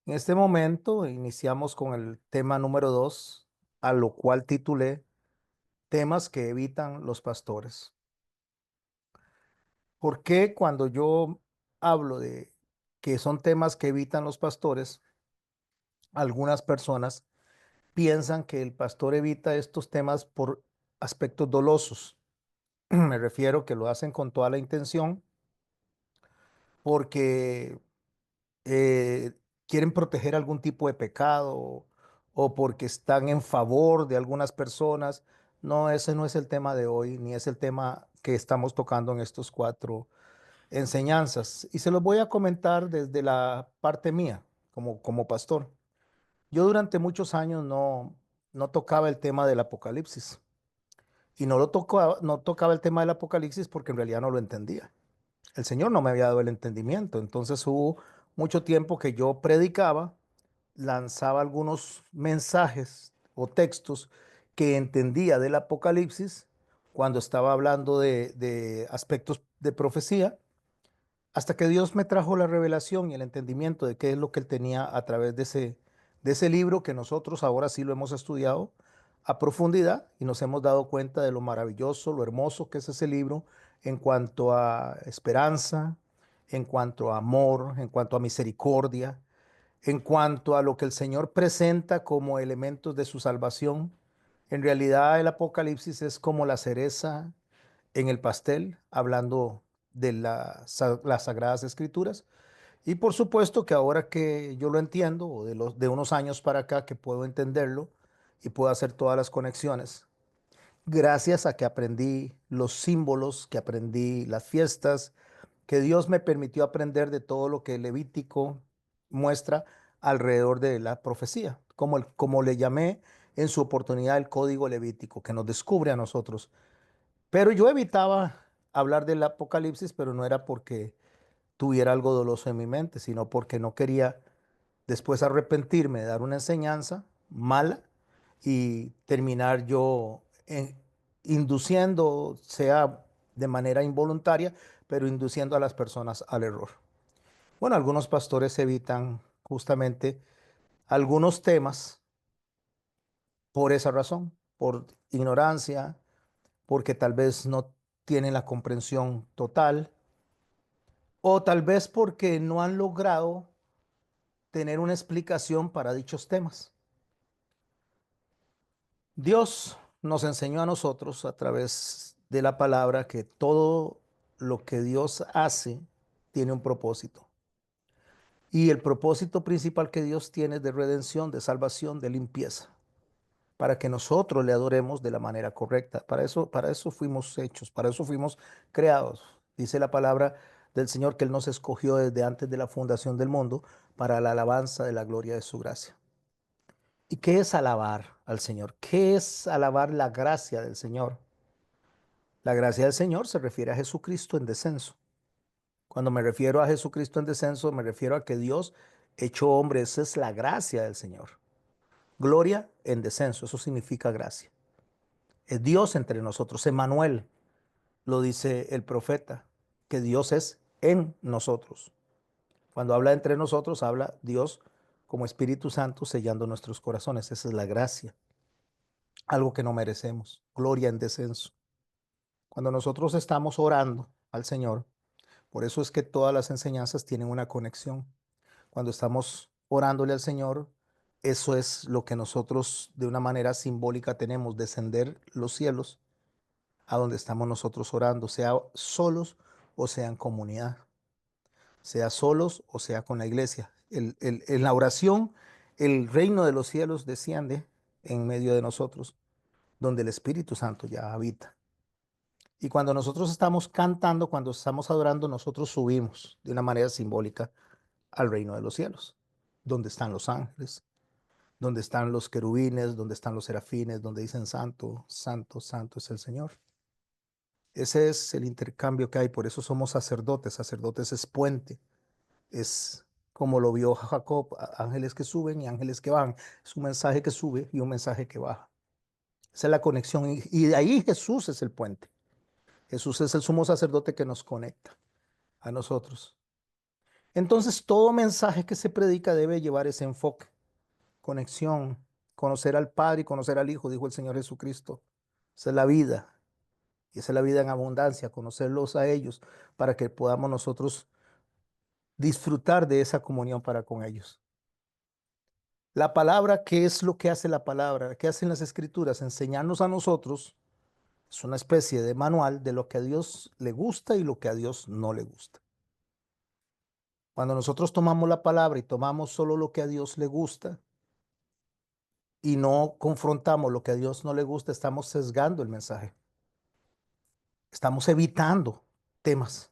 En este momento iniciamos con el tema número 2, a lo cual titulé Temas que evitan los pastores. ¿Por qué cuando yo hablo de que son temas que evitan los pastores, algunas personas piensan que el pastor evita estos temas por aspectos dolosos? Me refiero que lo hacen con toda la intención porque eh, quieren proteger algún tipo de pecado o porque están en favor de algunas personas. No, ese no es el tema de hoy, ni es el tema que estamos tocando en estos cuatro enseñanzas. Y se los voy a comentar desde la parte mía, como pastor. Yo durante muchos años no tocaba el tema del Apocalipsis. Y no tocaba el tema del Apocalipsis porque en realidad no lo entendía. El Señor no me había dado el entendimiento. Entonces hubo mucho tiempo que yo predicaba, lanzaba algunos mensajes o textos que entendía del Apocalipsis cuando estaba hablando de aspectos de profecía, hasta que Dios me trajo la revelación y el entendimiento de qué es lo que Él tenía a través de ese libro que nosotros ahora sí lo hemos estudiado a profundidad y nos hemos dado cuenta de lo maravilloso, lo hermoso que es ese libro en cuanto a esperanza, en cuanto a amor, en cuanto a misericordia, en cuanto a lo que el Señor presenta como elementos de su salvación. En realidad el Apocalipsis es como la cereza en el pastel, hablando de las Sagradas Escrituras. Y por supuesto que ahora que yo lo entiendo, o de unos años para acá que puedo entenderlo y puedo hacer todas las conexiones, gracias a que aprendí los símbolos, que aprendí las fiestas, que Dios me permitió aprender de todo lo que el Levítico muestra alrededor de la profecía, como le llamé en su oportunidad el código levítico, que nos descubre a nosotros. Pero yo evitaba hablar del Apocalipsis, pero no era porque tuviera algo doloso en mi mente, sino porque no quería después arrepentirme de dar una enseñanza mala y terminar yo induciendo, sea de manera involuntaria, pero induciendo a las personas al error. Bueno, algunos pastores evitan justamente algunos temas por esa razón, por ignorancia, porque tal vez no tienen la comprensión total o tal vez porque no han logrado tener una explicación para dichos temas. Dios nos enseñó a nosotros a través de la palabra que todo lo que Dios hace tiene un propósito. Y el propósito principal que Dios tiene es de redención, de salvación, de limpieza, para que nosotros le adoremos de la manera correcta. Para eso fuimos hechos, para eso fuimos creados. Dice la palabra del Señor que Él nos escogió desde antes de la fundación del mundo para la alabanza de la gloria de su gracia. ¿Y qué es alabar al Señor? ¿Qué es alabar la gracia del Señor? La gracia del Señor se refiere a Jesucristo en descenso. Cuando me refiero a Jesucristo en descenso, me refiero a que Dios hecho hombre, esa es la gracia del Señor. Gloria en descenso, eso significa gracia. Es Dios entre nosotros. Emmanuel, lo dice el profeta, que Dios es en nosotros. Cuando habla entre nosotros, habla Dios como Espíritu Santo sellando nuestros corazones. Esa es la gracia, algo que no merecemos. Gloria en descenso. Cuando nosotros estamos orando al Señor, por eso es que todas las enseñanzas tienen una conexión. Cuando estamos orándole al Señor, eso es lo que nosotros de una manera simbólica tenemos, descender los cielos a donde estamos nosotros orando, sea solos o sea en comunidad, sea solos o sea con la iglesia. En la oración, el reino de los cielos desciende en medio de nosotros, donde el Espíritu Santo ya habita. Y cuando nosotros estamos cantando, cuando estamos adorando, nosotros subimos de una manera simbólica al reino de los cielos, donde están los ángeles, donde están los querubines, donde están los serafines, donde dicen santo, santo, santo es el Señor. Ese es el intercambio que hay, por eso somos sacerdotes. Sacerdotes es puente, es como lo vio Jacob, ángeles que suben y ángeles que bajan. Es un mensaje que sube y un mensaje que baja. Esa es la conexión y de ahí Jesús es el puente. Jesús es el sumo sacerdote que nos conecta a nosotros. Entonces, todo mensaje que se predica debe llevar ese enfoque, conexión, conocer al Padre y conocer al Hijo, dijo el Señor Jesucristo. Esa es la vida, y esa es la vida en abundancia, conocerlos a ellos para que podamos nosotros disfrutar de esa comunión para con ellos. La palabra, ¿qué es lo que hace la palabra? ¿Qué hacen las escrituras? Enseñarnos a nosotros, es una especie de manual de lo que a Dios le gusta y lo que a Dios no le gusta. Cuando nosotros tomamos la palabra y tomamos solo lo que a Dios le gusta y no confrontamos lo que a Dios no le gusta, estamos sesgando el mensaje. Estamos evitando temas.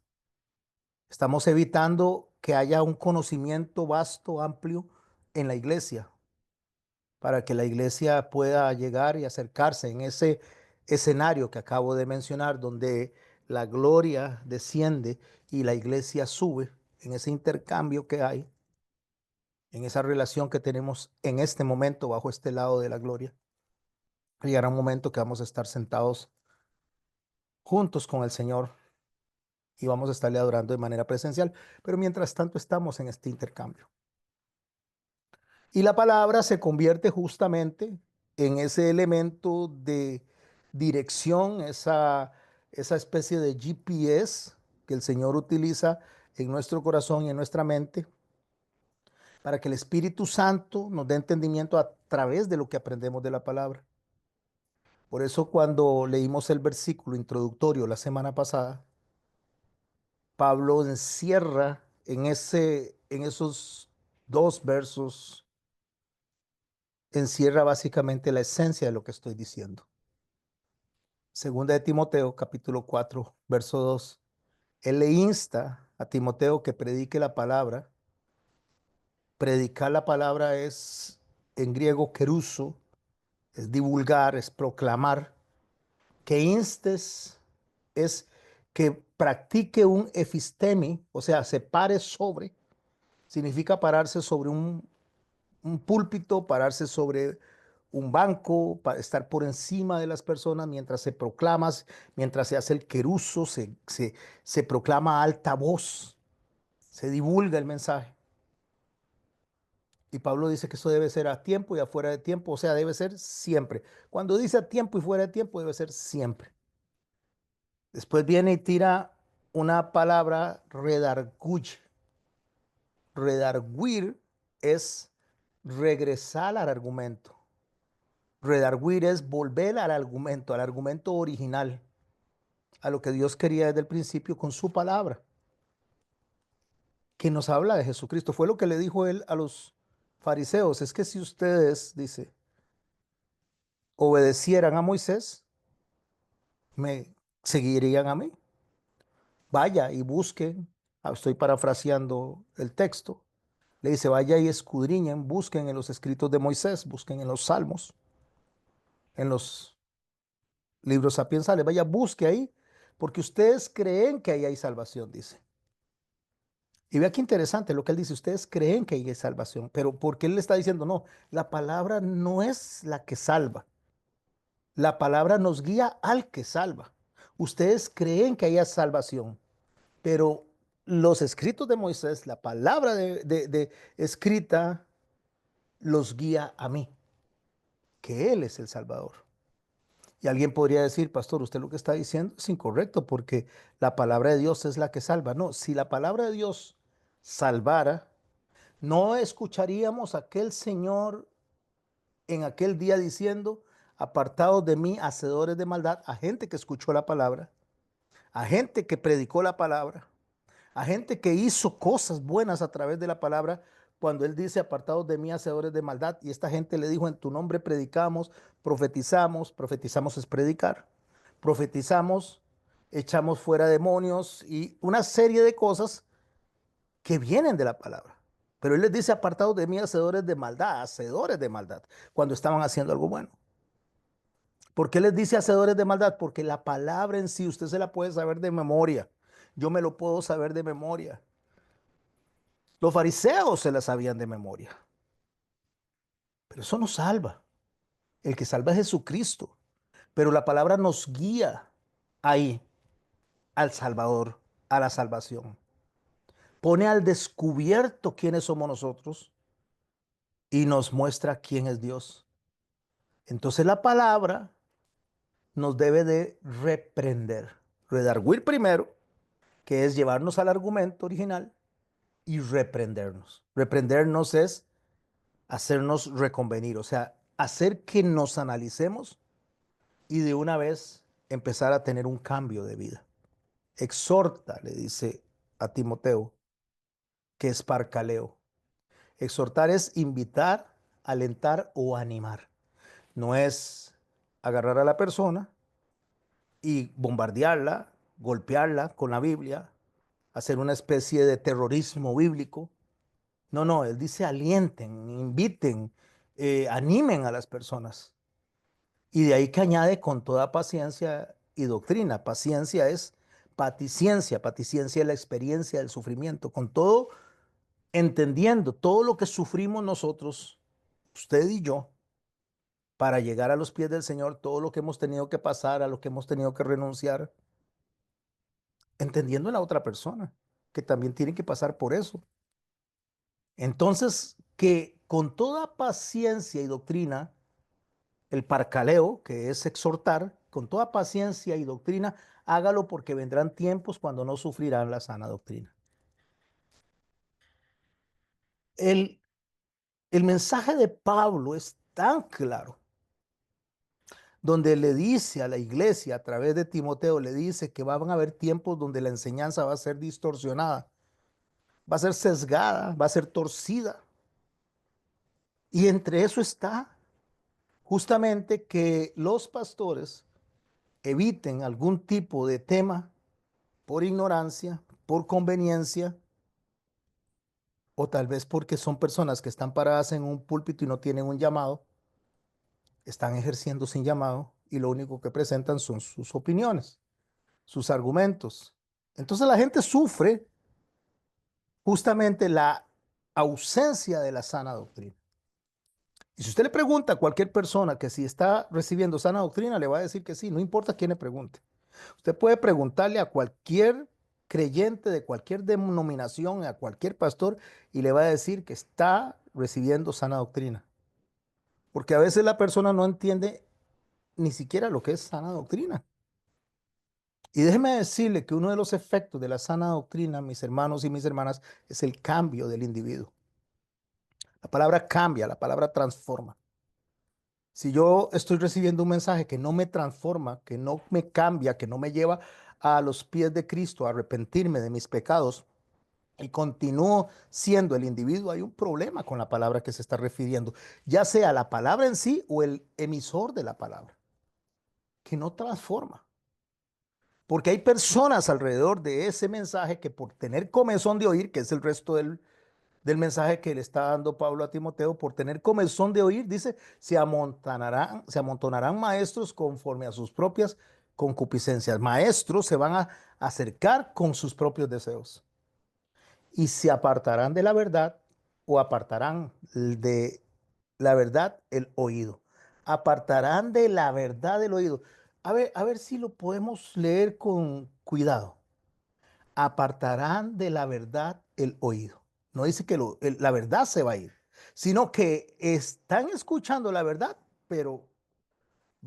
Estamos evitando que haya un conocimiento vasto, amplio en la iglesia, para que la iglesia pueda llegar y acercarse en ese escenario que acabo de mencionar, donde la gloria desciende y la iglesia sube, en ese intercambio que hay, en esa relación que tenemos en este momento bajo este lado de la gloria. Llegará un momento que vamos a estar sentados juntos con el Señor y vamos a estarle adorando de manera presencial, pero mientras tanto estamos en este intercambio. Y la palabra se convierte justamente en ese elemento de dirección, esa especie de GPS que el Señor utiliza en nuestro corazón y en nuestra mente para que el Espíritu Santo nos dé entendimiento a través de lo que aprendemos de la palabra. Por eso cuando leímos el versículo introductorio la semana pasada, Pablo encierra en esos dos versos, encierra básicamente la esencia de lo que estoy diciendo. Segunda de Timoteo, capítulo 4, verso 2. Él le insta a Timoteo que predique la palabra. Predicar la palabra es en griego keruso, es divulgar, es proclamar. Que instes es que practique un efistemi, o sea, se pare sobre, significa pararse sobre un púlpito, pararse sobre un banco, para estar por encima de las personas mientras se proclama, mientras se hace el queruso, se proclama a alta voz, se divulga el mensaje. Y Pablo dice que eso debe ser a tiempo y afuera de tiempo, o sea, debe ser siempre. Cuando dice a tiempo y fuera de tiempo, debe ser siempre. Después viene y tira una palabra, redarguye. Redarguir es regresar al argumento. Redarguir es volver al argumento original, a lo que Dios quería desde el principio con su palabra, que nos habla de Jesucristo. Fue lo que le dijo él a los fariseos. Es que si ustedes, dice, obedecieran a Moisés, me seguirían a mí. Vaya y busquen, estoy parafraseando el texto, le dice, vaya y escudriñen, busquen en los escritos de Moisés, busquen en los salmos, en los libros sapiensales, vaya, busque ahí, porque ustedes creen que ahí hay salvación, dice. Y vea qué interesante lo que él dice, ustedes creen que ahí hay salvación, pero porque él le está diciendo, no, la palabra no es la que salva, la palabra nos guía al que salva. Ustedes creen que haya salvación, pero los escritos de Moisés, la palabra de escrita, los guía a mí, que Él es el Salvador. Y alguien podría decir, pastor, usted lo que está diciendo es incorrecto porque la palabra de Dios es la que salva. No, si la palabra de Dios salvara, no escucharíamos a aquel Señor en aquel día diciendo, apartados de mí, hacedores de maldad, a gente que escuchó la palabra, a gente que predicó la palabra, a gente que hizo cosas buenas a través de la palabra, cuando él dice, apartados de mí, hacedores de maldad, y esta gente le dijo, en tu nombre predicamos, profetizamos es predicar, profetizamos, echamos fuera demonios y una serie de cosas que vienen de la palabra. Pero él les dice, apartados de mí, hacedores de maldad, cuando estaban haciendo algo bueno. ¿Por qué les dice hacedores de maldad? Porque la palabra en sí usted se la puede saber de memoria. Yo me lo puedo saber de memoria. Los fariseos se la sabían de memoria, pero eso no salva. El que salva es Jesucristo. Pero la palabra nos guía ahí al Salvador, a la salvación. pone al descubierto quiénes somos nosotros y nos muestra quién es Dios. Entonces la palabra nos debe de reprender. Redarguir primero, que es llevarnos al argumento original, y reprendernos. Reprendernos es hacernos reconvenir, o sea, hacer que nos analicemos y de una vez empezar a tener un cambio de vida. Exhorta, le dice a Timoteo, que es parcaleo. Exhortar es invitar, alentar o animar. No es agarrar a la persona y bombardearla, golpearla con la Biblia, hacer una especie de terrorismo bíblico. No, no, él dice alienten, inviten, animen a las personas. Y de ahí que añade con toda paciencia y doctrina. Paciencia es paticiencia, paticiencia es la experiencia del sufrimiento, con todo entendiendo todo lo que sufrimos nosotros, usted y yo, para llegar a los pies del Señor, todo lo que hemos tenido que pasar, a lo que hemos tenido que renunciar, entendiendo a la otra persona, que también tiene que pasar por eso. Entonces, que con toda paciencia y doctrina, el parcaleo, que es exhortar, con toda paciencia y doctrina, hágalo porque vendrán tiempos cuando no sufrirán la sana doctrina. El, el mensaje de Pablo es tan claro, donde le dice a la iglesia a través de Timoteo, le dice que van a haber tiempos donde la enseñanza va a ser distorsionada, va a ser sesgada, va a ser torcida. Y entre eso está justamente que los pastores eviten algún tipo de tema por ignorancia, por conveniencia, o tal vez porque son personas que están paradas en un púlpito y no tienen un llamado, están ejerciendo sin llamado y lo único que presentan son sus opiniones, sus argumentos. Entonces la gente sufre justamente la ausencia de la sana doctrina. Y si usted le pregunta a cualquier persona que si está recibiendo sana doctrina, le va a decir que sí, no importa quién le pregunte. Usted puede preguntarle a cualquier creyente de cualquier denominación, a cualquier pastor, y le va a decir que está recibiendo sana doctrina. Porque a veces la persona no entiende ni siquiera lo que es sana doctrina. Y déjeme decirle que uno de los efectos de la sana doctrina, mis hermanos y mis hermanas, es el cambio del individuo. La palabra cambia, la palabra transforma. Si yo estoy recibiendo un mensaje que no me transforma, que no me cambia, que no me lleva a los pies de Cristo, a arrepentirme de mis pecados y continúo siendo el individuo, hay un problema con la palabra que se está refiriendo, ya sea la palabra en sí o el emisor de la palabra, que no transforma. Porque hay personas alrededor de ese mensaje que por tener comezón de oír, que es el resto del mensaje que le está dando Pablo a Timoteo, por tener comezón de oír, dice, se amontonarán maestros conforme a sus propias concupiscencias. Maestros se van a acercar con sus propios deseos y se apartarán de la verdad o apartarán de la verdad el oído. Apartarán de la verdad el oído. A ver si lo podemos leer con cuidado. Apartarán de la verdad el oído. No dice que la verdad se va a ir, sino que están escuchando la verdad, pero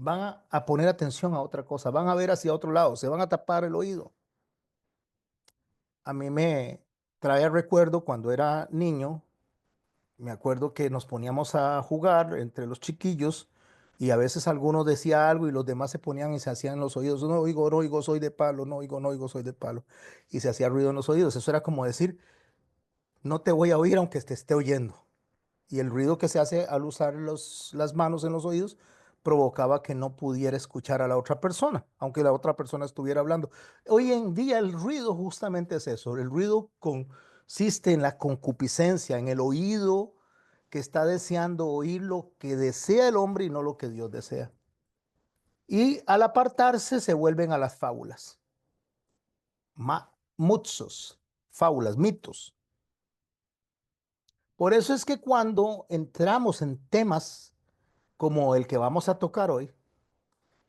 van a poner atención a otra cosa, van a ver hacia otro lado, se van a tapar el oído. A mí me trae recuerdo cuando era niño, me acuerdo que nos poníamos a jugar entre los chiquillos y a veces algunos decía algo y los demás se ponían y se hacían los oídos. No oigo, soy de palo, no oigo, no oigo, soy de palo. Y se hacía ruido en los oídos. Eso era como decir, no te voy a oír aunque te esté oyendo. Y el ruido que se hace al usar las manos en los oídos provocaba que no pudiera escuchar a la otra persona, aunque la otra persona estuviera hablando. Hoy en día el ruido justamente es eso. El ruido consiste en la concupiscencia, en el oído que está deseando oír lo que desea el hombre y no lo que Dios desea. Y al apartarse se vuelven a las fábulas, mutsos, fábulas, mitos. Por eso es que cuando entramos en temas como el que vamos a tocar hoy,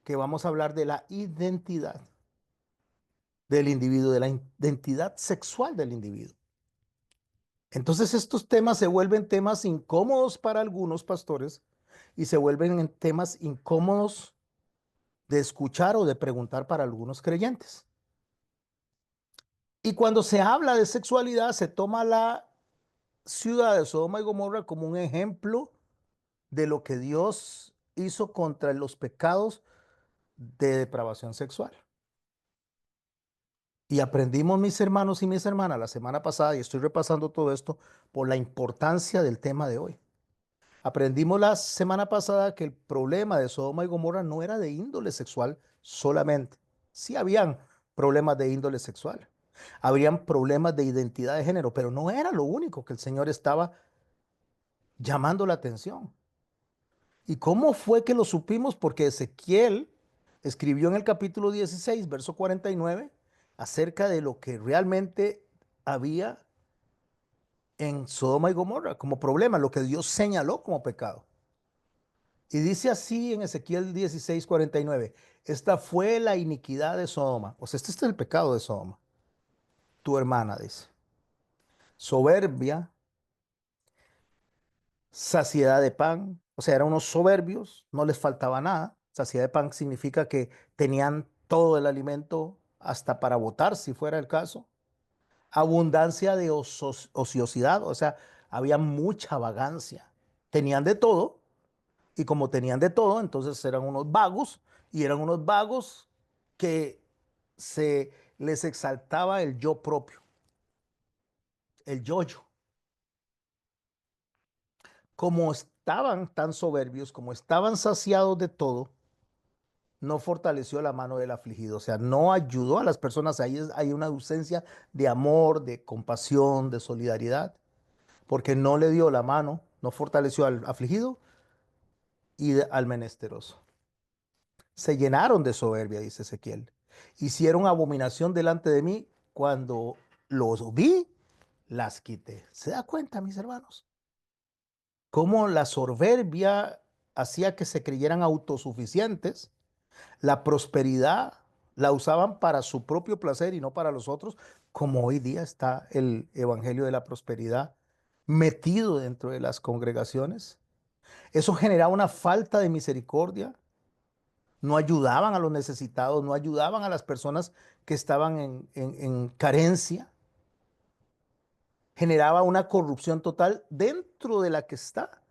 que vamos a hablar de la identidad del individuo, de la identidad sexual del individuo. Entonces estos temas se vuelven temas incómodos para algunos pastores y se vuelven en temas incómodos de escuchar o de preguntar para algunos creyentes. Y cuando se habla de sexualidad, se toma la ciudad de Sodoma y Gomorra como un ejemplo de lo que Dios hizo contra los pecados de depravación sexual. Y aprendimos, mis hermanos y mis hermanas, la semana pasada, y estoy repasando todo esto por la importancia del tema de hoy. Aprendimos la semana pasada que el problema de Sodoma y Gomorra no era de índole sexual solamente. Sí habían problemas de índole sexual. Habrían problemas de identidad de género, pero no era lo único que el Señor estaba llamando la atención. ¿Y cómo fue que lo supimos? Porque Ezequiel escribió en el capítulo 16, verso 49, acerca de lo que realmente había en Sodoma y Gomorra como problema, lo que Dios señaló como pecado. Y dice así en Ezequiel 16, 49, esta fue la iniquidad de Sodoma. O sea, este es el pecado de Sodoma. Tu hermana dice, soberbia, saciedad de pan. O sea, eran unos soberbios, no les faltaba nada. Saciedad de pan significa que tenían todo el alimento hasta para botar, si fuera el caso. Abundancia de ociosidad, o sea, había mucha vagancia. Tenían de todo, y como tenían de todo, entonces eran unos vagos, y eran unos vagos que se les exaltaba el yo propio, el yo-yo. Como estaban tan soberbios, como estaban saciados de todo, no fortaleció la mano del afligido, o sea, no ayudó a las personas. Ahí hay una ausencia de amor, de compasión, de solidaridad, porque no le dio la mano, no fortaleció al afligido y al menesteroso. Se llenaron de soberbia, dice Ezequiel. Hicieron abominación delante de mí. Cuando los vi, las quité. ¿Se da cuenta, mis hermanos? Cómo la soberbia hacía que se creyeran autosuficientes. La prosperidad la usaban para su propio placer y no para los otros, como hoy día está el evangelio de la prosperidad metido dentro de las congregaciones. Eso generaba una falta de misericordia. No ayudaban a los necesitados, no ayudaban a las personas que estaban en carencia. Generaba una corrupción total dentro de la que está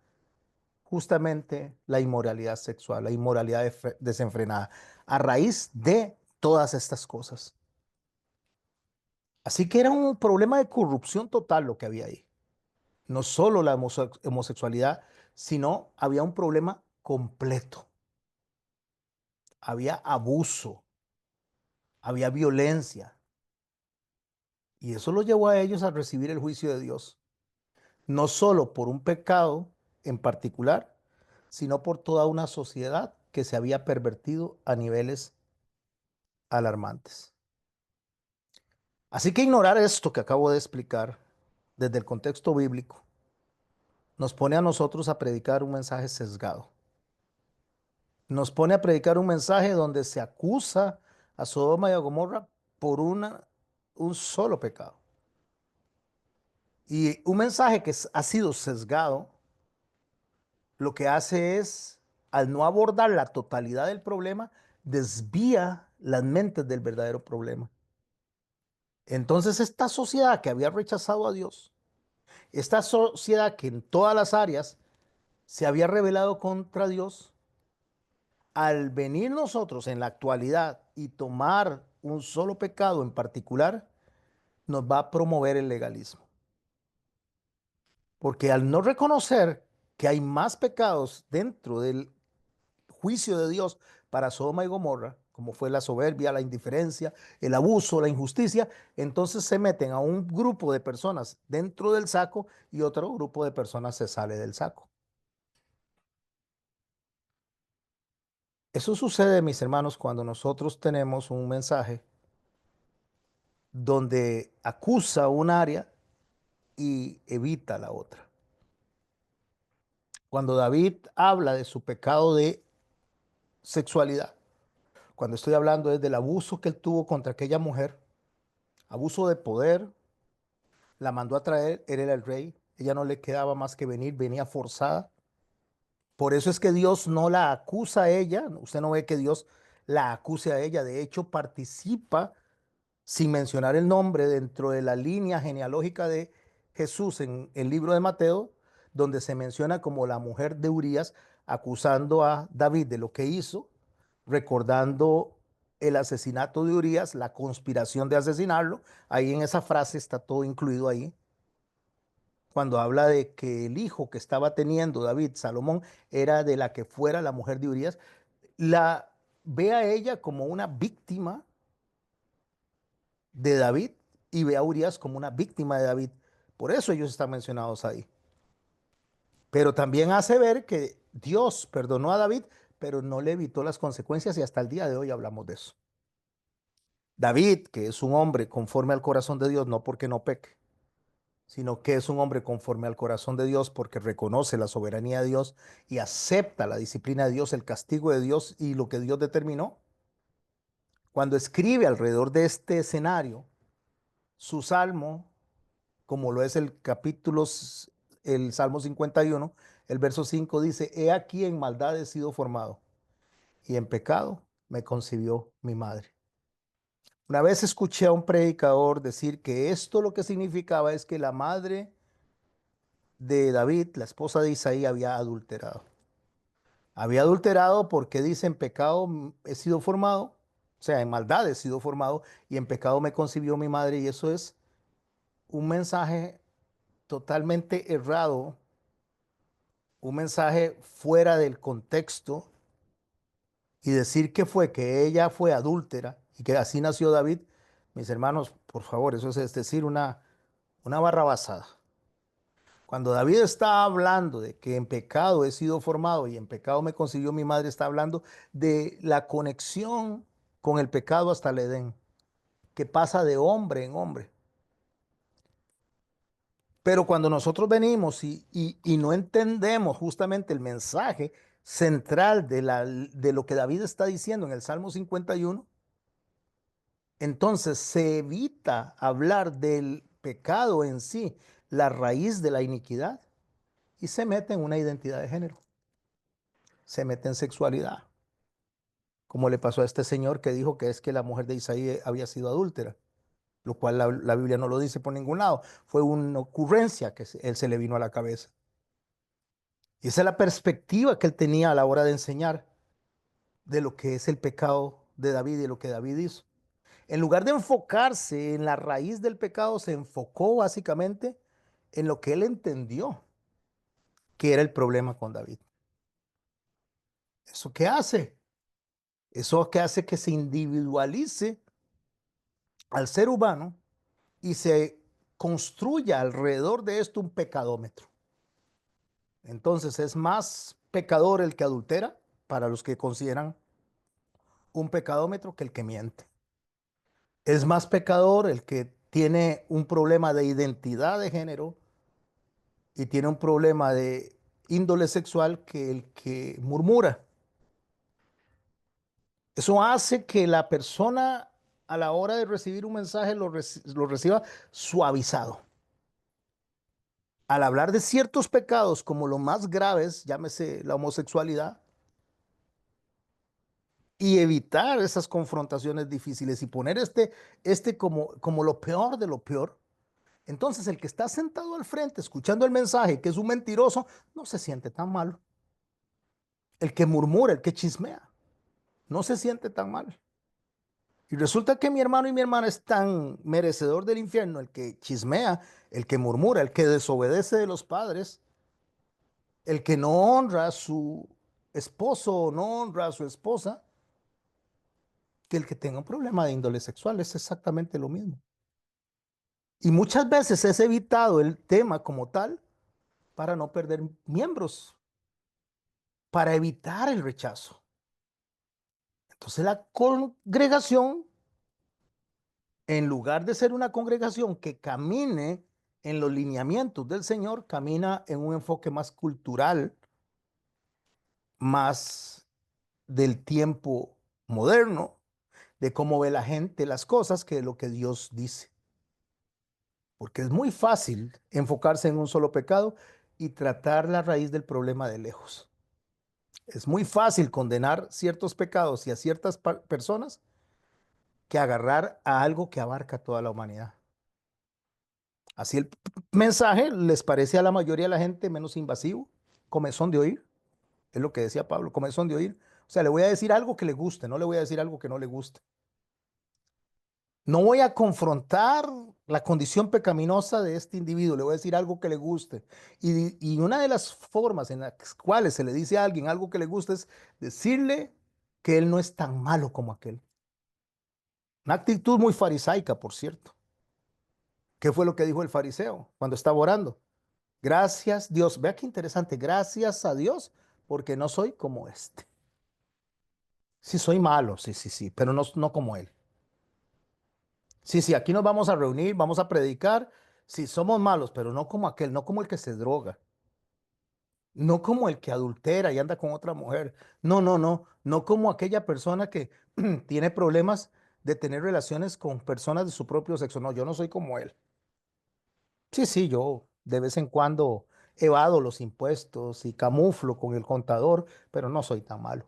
justamente la inmoralidad sexual, la inmoralidad desenfrenada, a raíz de todas estas cosas. Así que era un problema de corrupción total lo que había ahí. No solo la homosexualidad, sino había un problema completo. Había abuso, había violencia. Y eso los llevó a ellos a recibir el juicio de Dios. No solo por un pecado en particular, sino por toda una sociedad que se había pervertido a niveles alarmantes. Así que ignorar esto que acabo de explicar desde el contexto bíblico nos pone a nosotros a predicar un mensaje sesgado. Nos pone a predicar un mensaje donde se acusa a Sodoma y a Gomorra por un solo pecado. Y un mensaje que ha sido sesgado, lo que hace es, al no abordar la totalidad del problema, desvía las mentes del verdadero problema. Entonces esta sociedad que había rechazado a Dios, esta sociedad que en todas las áreas se había rebelado contra Dios, al venir nosotros en la actualidad y tomar un solo pecado en particular, nos va a promover el legalismo. Porque al no reconocer que hay más pecados dentro del juicio de Dios para Sodoma y Gomorra, como fue la soberbia, la indiferencia, el abuso, la injusticia, entonces se meten a un grupo de personas dentro del saco y otro grupo de personas se sale del saco. Eso sucede, mis hermanos, cuando nosotros tenemos un mensaje donde acusa un área y evita la otra. Cuando David habla de su pecado de sexualidad, cuando estoy hablando es del abuso que él tuvo contra aquella mujer, abuso de poder, la mandó a traer, él era el rey, ella no le quedaba más que venir, venía forzada. Por eso es que Dios no la acusa a ella, usted no ve que Dios la acuse a ella, de hecho participa sin mencionar el nombre dentro de la línea genealógica de Jesús en el libro de Mateo, donde se menciona como la mujer de Urías acusando a David de lo que hizo, recordando el asesinato de Urías, la conspiración de asesinarlo. Ahí en esa frase está todo incluido ahí. Cuando habla de que el hijo que estaba teniendo David, Salomón, era de la que fuera la mujer de Urías, la ve a ella como una víctima de David y ve a Urias como una víctima de David. Por eso ellos están mencionados ahí. Pero también hace ver que Dios perdonó a David, pero no le evitó las consecuencias y hasta el día de hoy hablamos de eso. David, que es un hombre conforme al corazón de Dios, no porque no peque, sino que es un hombre conforme al corazón de Dios porque reconoce la soberanía de Dios y acepta la disciplina de Dios, el castigo de Dios y lo que Dios determinó. Cuando escribe alrededor de este escenario su salmo, como lo es el capítulo, el Salmo 51, el verso 5 dice, he aquí en maldad he sido formado y en pecado me concibió mi madre. Una vez escuché a un predicador decir que esto lo que significaba es que la madre de David, la esposa de Isaí, había adulterado. Había adulterado porque dice, en pecado he sido formado, o sea, en maldad he sido formado y en pecado me concibió mi madre. Y eso es un mensaje totalmente errado, un mensaje fuera del contexto y decir que fue que ella fue adúltera y que así nació David, mis hermanos, por favor, eso es decir una barrabasada. Cuando David está hablando de que en pecado he sido formado y en pecado me consiguió mi madre, está hablando de la conexión con el pecado hasta el Edén, que pasa de hombre en hombre. Pero cuando nosotros venimos y no entendemos justamente el mensaje central de lo que David está diciendo en el Salmo 51, entonces se evita hablar del pecado en sí, la raíz de la iniquidad, y se mete en una identidad de género, se mete en sexualidad, como le pasó a este señor que dijo que es que la mujer de Isaí había sido adúltera, lo cual la Biblia no lo dice por ningún lado. Fue una ocurrencia que él se le vino a la cabeza. Y esa es la perspectiva que él tenía a la hora de enseñar de lo que es el pecado de David y de lo que David hizo. En lugar de enfocarse en la raíz del pecado, se enfocó básicamente en lo que él entendió que era el problema con David. ¿Eso qué hace? Eso que hace que se individualice al ser humano y se construya alrededor de esto un pecadómetro. Entonces es más pecador el que adultera, para los que consideran un pecadómetro, que el que miente. Es más pecador el que tiene un problema de identidad de género y tiene un problema de índole sexual que el que murmura. Eso hace que la persona a la hora de recibir un mensaje lo reciba suavizado. Al hablar de ciertos pecados como los más graves, llámese la homosexualidad, y evitar esas confrontaciones difíciles y poner este como lo peor de lo peor, entonces el que está sentado al frente escuchando el mensaje, que es un mentiroso, no se siente tan mal. El que murmura, el que chismea, no se siente tan mal. Y resulta que mi hermano y mi hermana es tan merecedor del infierno, el que chismea, el que murmura, el que desobedece de los padres, el que no honra a su esposo o no honra a su esposa, que el que tenga un problema de índole sexual. Es exactamente lo mismo. Y muchas veces es evitado el tema como tal para no perder miembros, para evitar el rechazo. Entonces la congregación, en lugar de ser una congregación que camine en los lineamientos del Señor, camina en un enfoque más cultural, más del tiempo moderno, de cómo ve la gente las cosas, que de lo que Dios dice. porque es muy fácil enfocarse en un solo pecado y tratar la raíz del problema de lejos. Es muy fácil condenar ciertos pecados y a ciertas personas que agarrar a algo que abarca toda la humanidad. Así el mensaje les parece a la mayoría de la gente menos invasivo, comezón de oír, es lo que decía Pablo, comezón de oír. O sea, le voy a decir algo que le guste, no le voy a decir algo que no le guste. No voy a confrontar la condición pecaminosa de este individuo, le voy a decir algo que le guste. Y una de las formas en las cuales se le dice a alguien algo que le guste es decirle que él no es tan malo como aquel. Una actitud muy farisaica, por cierto. ¿Qué fue lo que dijo el fariseo cuando estaba orando? Gracias Dios, vea qué interesante, gracias a Dios porque no soy como este. Sí, soy malo, sí, sí, sí, pero no, no como él. Sí, sí, aquí nos vamos a reunir, vamos a predicar. Sí, somos malos, pero no como aquel, no como el que se droga, no como el que adultera y anda con otra mujer. No, no, no, no como aquella persona que tiene problemas de tener relaciones con personas de su propio sexo. No, yo no soy como él. Sí, sí, yo de vez en cuando evado los impuestos y camuflo con el contador, pero no soy tan malo.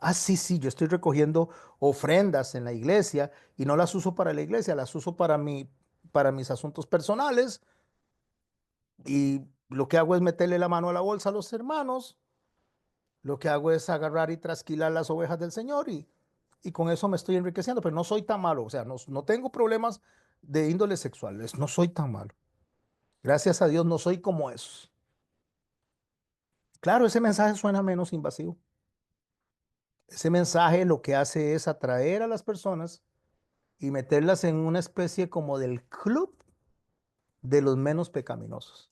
Ah, sí, sí, yo estoy recogiendo ofrendas en la iglesia y no las uso para la iglesia, las uso para mis asuntos personales y lo que hago es meterle la mano a la bolsa a los hermanos, lo que hago es agarrar y trasquilar las ovejas del Señor y con eso me estoy enriqueciendo, pero no soy tan malo, o sea, no, no tengo problemas de índole sexual, no soy tan malo. Gracias a Dios no soy como esos. Claro, ese mensaje suena menos invasivo. Ese mensaje lo que hace es atraer a las personas y meterlas en una especie como del club de los menos pecaminosos.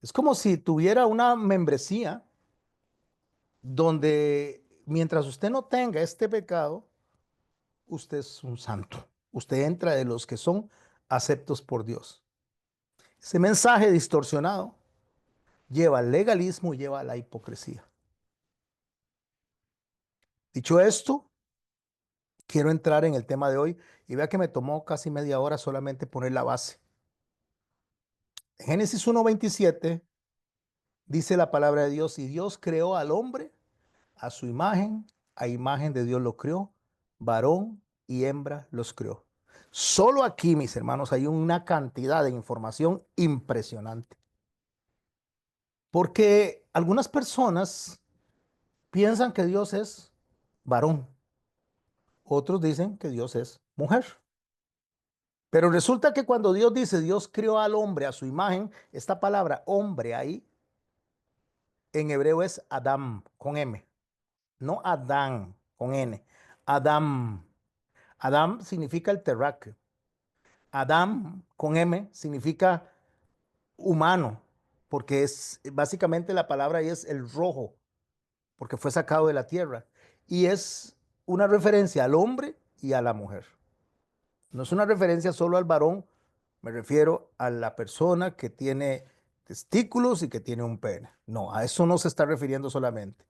Es como si tuviera una membresía donde mientras usted no tenga este pecado, usted es un santo. Usted entra de los que son aceptos por Dios. Ese mensaje distorsionado lleva al legalismo y lleva a la hipocresía. Dicho esto, quiero entrar en el tema de hoy y vea que me tomó casi media hora solamente poner la base. En Génesis 1:27 dice la palabra de Dios, y Dios creó al hombre a su imagen, a imagen de Dios lo creó, varón y hembra los creó. Solo aquí, mis hermanos, hay una cantidad de información impresionante. Porque algunas personas piensan que Dios es varón, otros dicen que Dios es mujer. Pero resulta que cuando Dios dice, Dios creó al hombre a su imagen, esta palabra hombre ahí en hebreo es Adam con M, no Adán con N, Adam. Adam significa el terráqueo. Adam con M significa humano, porque es básicamente la palabra ahí es el rojo, porque fue sacado de la tierra. Y es una referencia al hombre y a la mujer. No es una referencia solo al varón, me refiero a la persona que tiene testículos y que tiene un pene. No, a eso no se está refiriendo solamente.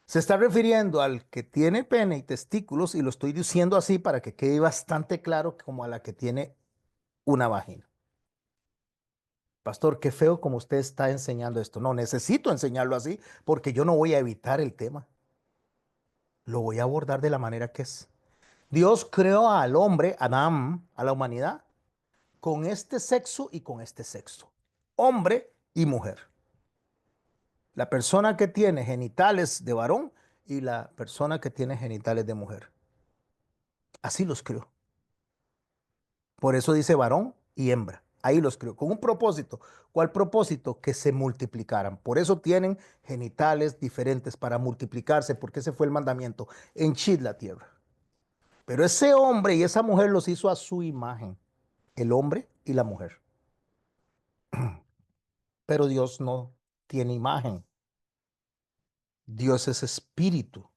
Se está refiriendo al que tiene pene y testículos, y lo estoy diciendo así para que quede bastante claro como a la que tiene una vagina. Pastor, qué feo como usted está enseñando esto. No, necesito enseñarlo así porque yo no voy a evitar el tema. Lo voy a abordar de la manera que es. Dios creó al hombre, Adán, a la humanidad, con este sexo y con este sexo. Hombre y mujer. La persona que tiene genitales de varón y la persona que tiene genitales de mujer. Así los creó. Por eso dice varón y hembra. Ahí los creó, con un propósito. ¿Cuál propósito? Que se multiplicaran. Por eso tienen genitales diferentes para multiplicarse, porque ese fue el mandamiento. Henchid la tierra. Pero ese hombre y esa mujer los hizo a su imagen. El hombre y la mujer. Pero Dios no tiene imagen. Dios es espíritu.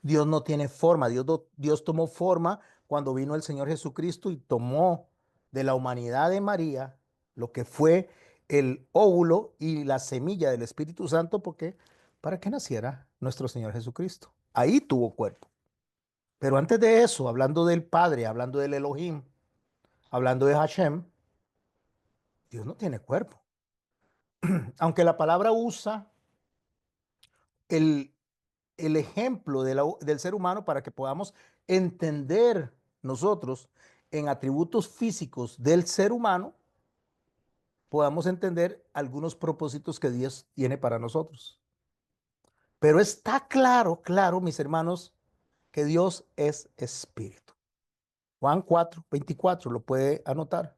Dios no tiene forma. Dios tomó forma cuando vino el Señor Jesucristo y tomó de la humanidad de María lo que fue el óvulo y la semilla del Espíritu Santo, porque para que naciera nuestro Señor Jesucristo. Ahí tuvo cuerpo. Pero antes de eso, hablando del Padre, hablando del Elohim, hablando de Hashem, Dios no tiene cuerpo. Aunque la palabra usa el, el ejemplo del ser humano para que podamos entender nosotros en atributos físicos del ser humano, podamos entender algunos propósitos que Dios tiene para nosotros. Pero está claro, claro, mis hermanos, que Dios es espíritu. Juan 4:24 lo puede anotar.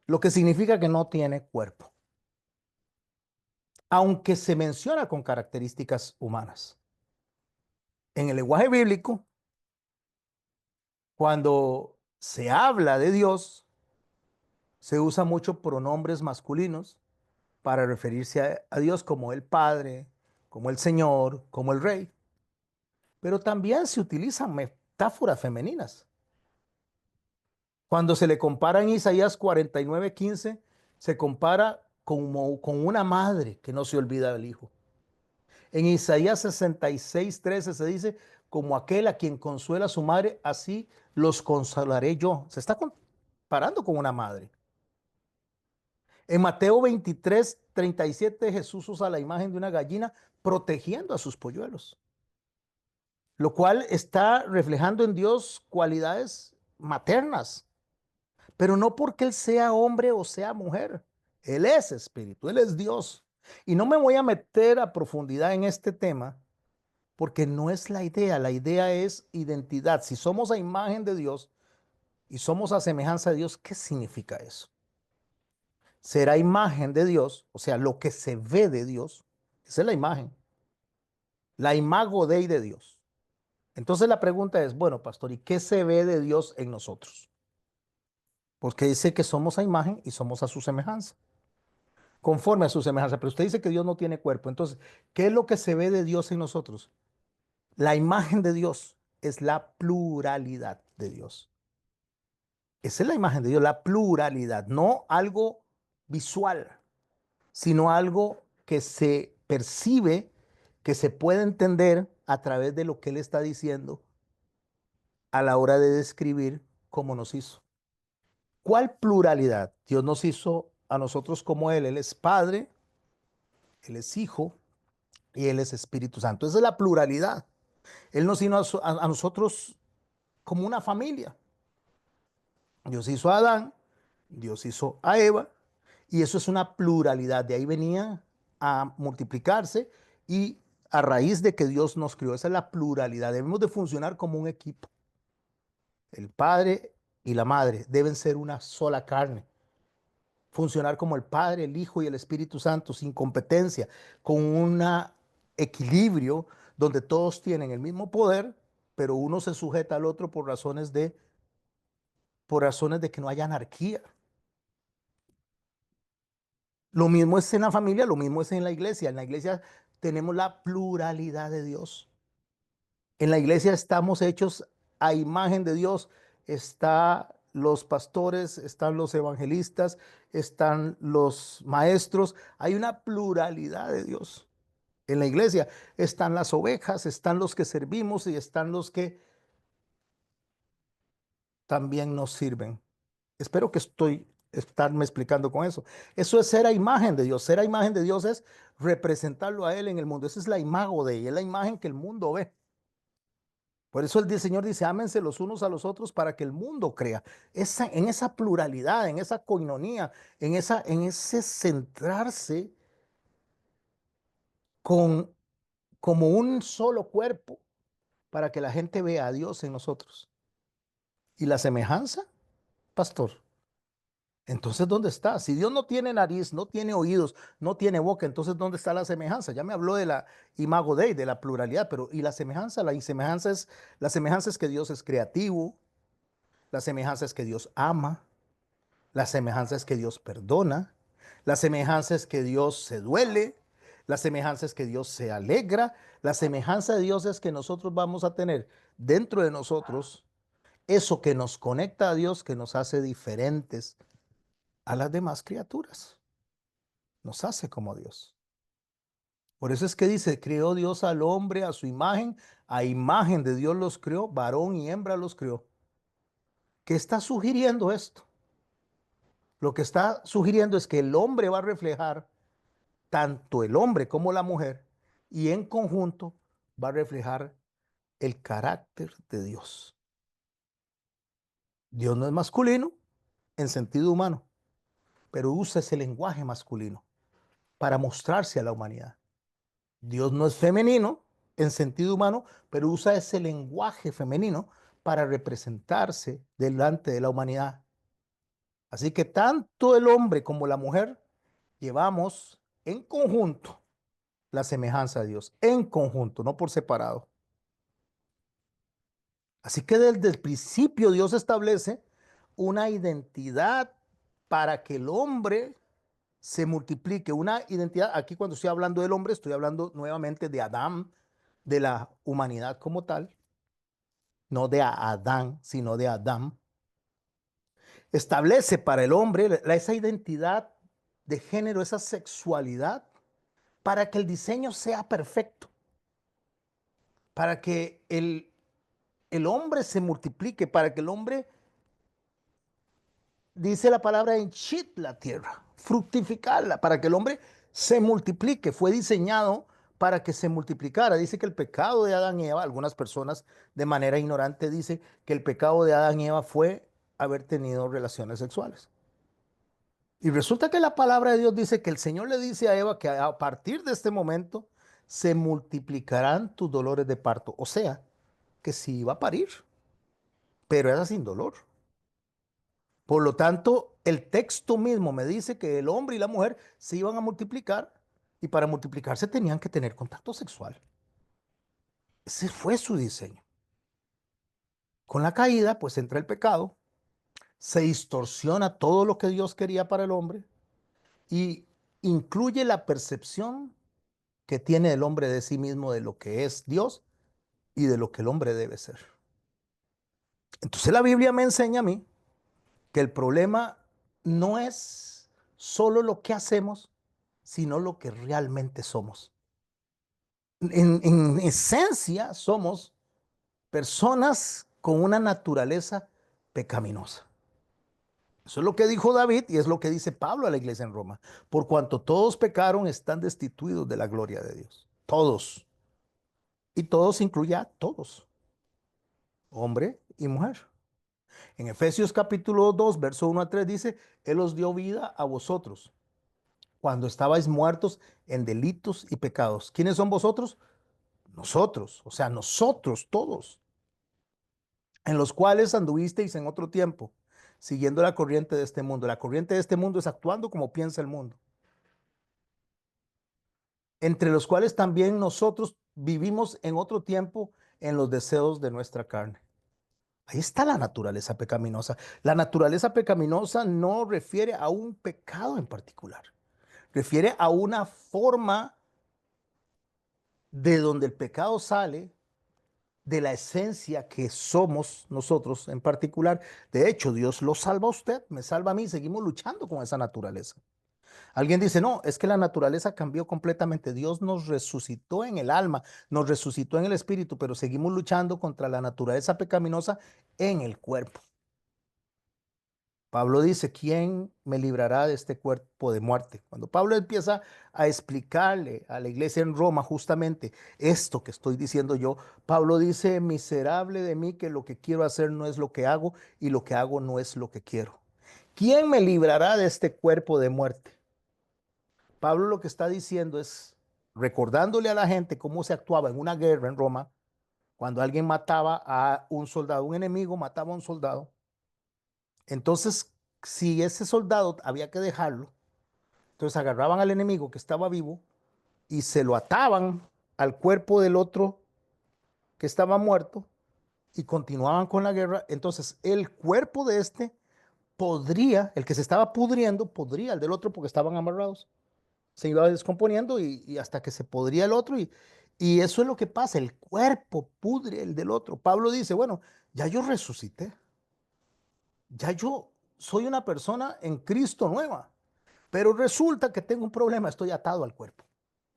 Lo que significa que no tiene cuerpo, aunque se menciona con características humanas. En el lenguaje bíblico, cuando se habla de Dios, se usa mucho pronombres masculinos para referirse a Dios como el Padre, como el Señor, como el Rey. Pero también se utilizan metáforas femeninas. Cuando se le compara en Isaías 49:15, se compara con una madre que no se olvida del hijo. En Isaías 66:13 se dice, como aquel a quien consuela su madre, así los consolaré yo. Se está comparando con una madre. En Mateo 23:37 Jesús usa la imagen de una gallina protegiendo a sus polluelos, lo cual está reflejando en Dios cualidades maternas, pero no porque Él sea hombre o sea mujer. Él es espíritu, Él es Dios. Y no me voy a meter a profundidad en este tema porque no es la idea es identidad. Si somos a imagen de Dios y somos a semejanza de Dios, ¿qué significa eso? Será imagen de Dios, o sea, lo que se ve de Dios, esa es la imago Dei de Dios. Entonces la pregunta es, bueno, pastor, ¿y qué se ve de Dios en nosotros? Porque dice que somos a imagen y somos a su semejanza, conforme a su semejanza, pero usted dice que Dios no tiene cuerpo. Entonces, ¿qué es lo que se ve de Dios en nosotros? La imagen de Dios es la pluralidad de Dios. Esa es la imagen de Dios, la pluralidad, no algo visual, sino algo que se percibe, que se puede entender a través de lo que Él está diciendo a la hora de describir cómo nos hizo. ¿Cuál pluralidad? Dios nos hizo a nosotros como Él. Él es Padre, Él es Hijo y Él es Espíritu Santo. Esa es la pluralidad. Él nos hizo a nosotros como una familia. Dios hizo a Adán, Dios hizo a Eva, y eso es una pluralidad. De ahí venía a multiplicarse y a raíz de que Dios nos crió, esa es la pluralidad. Debemos de funcionar como un equipo. El Padre y la Madre deben ser una sola carne. Funcionar como el Padre, el Hijo y el Espíritu Santo, sin competencia, con un equilibrio donde todos tienen el mismo poder, pero uno se sujeta al otro por razones de que no haya anarquía. Lo mismo es en la familia, lo mismo es en la iglesia. En la iglesia tenemos la pluralidad de Dios. En la iglesia estamos hechos a imagen de Dios. Están los pastores, están los evangelistas, están los maestros. Hay una pluralidad de Dios. En la iglesia están las ovejas, están los que servimos y están los que también nos sirven. Espero que estarme explicando con eso. Eso es ser a imagen de Dios. Ser a imagen de Dios es representarlo a Él en el mundo. Esa es la imago de Él, es la imagen que el mundo ve. Por eso el Señor dice, ámense los unos a los otros para que el mundo crea. En esa pluralidad, en esa coinonía, en ese centrarse con, como un solo cuerpo para que la gente vea a Dios en nosotros. ¿Y la semejanza, pastor? Entonces, ¿dónde está? Si Dios no tiene nariz, no tiene oídos, no tiene boca, entonces ¿dónde está la semejanza? Ya me habló de la imago Dei, de la pluralidad, pero ¿y la semejanza? La semejanza es que Dios es creativo, la semejanza es que Dios ama, la semejanza es que Dios perdona, la semejanza es que Dios se duele, la semejanza es que Dios se alegra, la semejanza de Dios es que nosotros vamos a tener dentro de nosotros eso que nos conecta a Dios, que nos hace diferentes a las demás criaturas. Nos hace como Dios. Por eso es que dice, creó Dios al hombre a su imagen de Dios los creó, varón y hembra los creó. ¿Qué está sugiriendo esto? Lo que está sugiriendo es que el hombre va a reflejar, tanto el hombre como la mujer, y en conjunto va a reflejar el carácter de Dios. Dios no es masculino en sentido humano, pero usa ese lenguaje masculino para mostrarse a la humanidad. Dios no es femenino en sentido humano, pero usa ese lenguaje femenino para representarse delante de la humanidad. Así que tanto el hombre como la mujer llevamos en conjunto la semejanza de Dios, en conjunto, no por separado. Así que desde el principio Dios establece una identidad para que el hombre se multiplique. Una identidad, aquí cuando estoy hablando del hombre, estoy hablando nuevamente de Adán, de la humanidad como tal, no de Adán, sino de Adán. Establece para el hombre esa identidad de género, esa sexualidad, para que el diseño sea perfecto, para que el hombre se multiplique, para que el hombre, dice la palabra, henchid la tierra, fructificarla, para que el hombre se multiplique. Fue diseñado para que se multiplicara. Dice que el pecado de Adán y Eva, algunas personas de manera ignorante dicen que el pecado de Adán y Eva fue haber tenido relaciones sexuales. Y resulta que la palabra de Dios dice que el Señor le dice a Eva que a partir de este momento se multiplicarán tus dolores de parto. O sea, que sí iba a parir, pero era sin dolor. Por lo tanto, el texto mismo me dice que el hombre y la mujer se iban a multiplicar y para multiplicarse tenían que tener contacto sexual. Ese fue su diseño. Con la caída, pues entra el pecado, se distorsiona todo lo que Dios quería para el hombre y incluye la percepción que tiene el hombre de sí mismo, de lo que es Dios y de lo que el hombre debe ser. Entonces la Biblia me enseña a mí que el problema no es solo lo que hacemos, sino lo que realmente somos. En esencia somos personas con una naturaleza pecaminosa. Eso es lo que dijo David y es lo que dice Pablo a la iglesia en Roma. Por cuanto todos pecaron, están destituidos de la gloria de Dios. Todos. Y todos incluye a todos, hombre y mujer. En Efesios capítulo 2, verso 1 a 3 dice, Él os dio vida a vosotros cuando estabais muertos en delitos y pecados. ¿Quiénes son vosotros? Nosotros, o sea, nosotros todos, en los cuales anduvisteis en otro tiempo, siguiendo la corriente de este mundo. La corriente de este mundo es actuando como piensa el mundo, entre los cuales también nosotros vivimos en otro tiempo en los deseos de nuestra carne. Ahí está la naturaleza pecaminosa. La naturaleza pecaminosa no refiere a un pecado en particular, refiere a una forma de donde el pecado sale de la esencia que somos nosotros en particular. De hecho, Dios lo salva a usted, me salva a mí, seguimos luchando con esa naturaleza. Alguien dice, no, es que la naturaleza cambió completamente. Dios nos resucitó en el alma, nos resucitó en el espíritu, pero seguimos luchando contra la naturaleza pecaminosa en el cuerpo. Pablo dice, ¿quién me librará de este cuerpo de muerte? Cuando Pablo empieza a explicarle a la iglesia en Roma justamente esto que estoy diciendo yo, Pablo dice, miserable de mí que lo que quiero hacer no es lo que hago y lo que hago no es lo que quiero. ¿Quién me librará de este cuerpo de muerte? Pablo lo que está diciendo es, recordándole a la gente cómo se actuaba en una guerra en Roma, cuando alguien mataba a un soldado, un enemigo mataba a un soldado. Entonces, si ese soldado había que dejarlo, entonces agarraban al enemigo que estaba vivo y se lo ataban al cuerpo del otro que estaba muerto y continuaban con la guerra. Entonces, el cuerpo de este podría, el que se estaba pudriendo, podría el del otro porque estaban amarrados. Se iba descomponiendo y hasta que se podría el otro y eso es lo que pasa, el cuerpo pudre el del otro. Pablo dice, bueno, ya yo resucité, ya yo soy una persona en Cristo nueva, pero resulta que tengo un problema, estoy atado al cuerpo,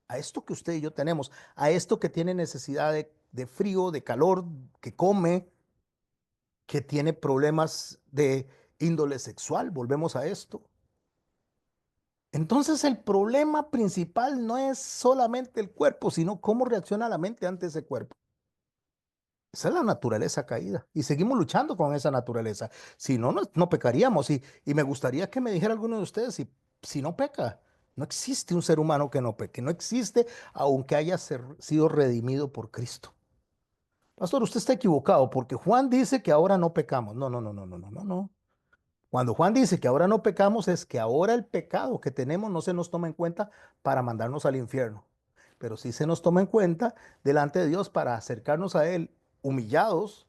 a esto que usted y yo tenemos, a esto que tiene necesidad de frío, de calor, que come. que tiene problemas de índole sexual, volvemos a esto. Entonces el problema principal no es solamente el cuerpo, sino cómo reacciona la mente ante ese cuerpo. Esa es la naturaleza caída y seguimos luchando con esa naturaleza. Si no, no pecaríamos. Y me gustaría que me dijera alguno de ustedes si no peca. No existe un ser humano que no peque. No existe aunque haya sido redimido por Cristo. Pastor, usted está equivocado porque Juan dice que ahora no pecamos. No, no, no, no, no, no, no, no. Cuando Juan dice que ahora no pecamos es que ahora el pecado que tenemos no se nos toma en cuenta para mandarnos al infierno, pero sí se nos toma en cuenta delante de Dios para acercarnos a Él humillados,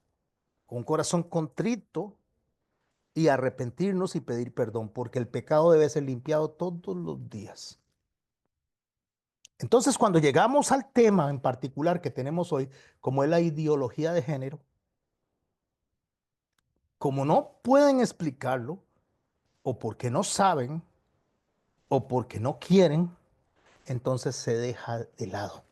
con un corazón contrito y arrepentirnos y pedir perdón, porque el pecado debe ser limpiado todos los días. Entonces, cuando llegamos al tema en particular que tenemos hoy, como es la ideología de género, como no pueden explicarlo, o porque no saben, o porque no quieren, entonces se deja de lado.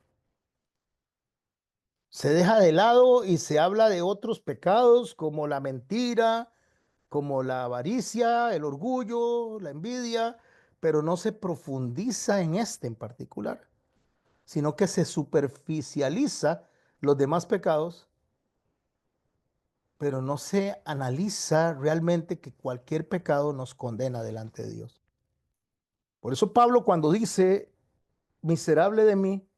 Se deja de lado y se habla de otros pecados como la mentira, como la avaricia, el orgullo, la envidia, pero no se profundiza en este en particular, sino que se superficializa los demás pecados, pero no se analiza realmente que cualquier pecado nos condena delante de Dios. Por eso Pablo cuando dice, miserable de mí,